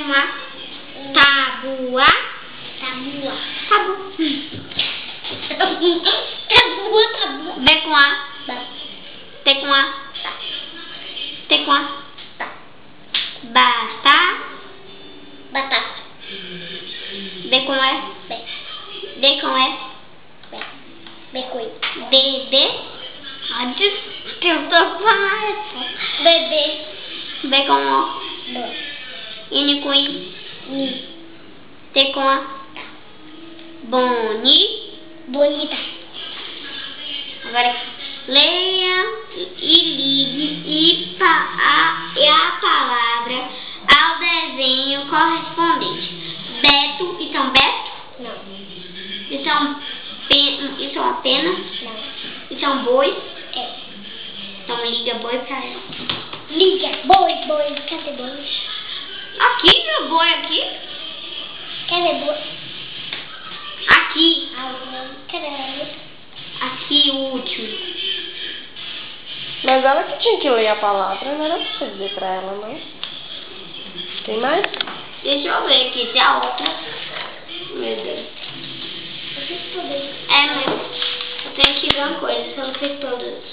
com A. Tábua. Tábua. Tábua. Tábua, tábua. B com A. Tá. T com A. Tá. T com A. Tá. Batata. D com E. B. D com E. B. B com I. D. Onde que eu tô falando? Bebê. B com O. B. N com I. Ni. T com A. Bonita. Agora leia e ligue a palavra ao desenho correspondente. Beto, isso é um Beto? Não. Isso é uma pena? Não. Isso é um boi? É. Então liga boi pra ela. Liga. Boi. Cadê boi? Aqui, meu boi, aqui. Quer ver boi? Aqui. Cadê? Aqui o último. Mas ela que tinha que ler a palavra, não era pra você dizer pra ela, não. Tem mais? Deixa eu ver aqui, tem a outra. Meu Deus. Eu fiz tudo. É, mas eu tenho que ver uma coisa, se eu não fiz todas.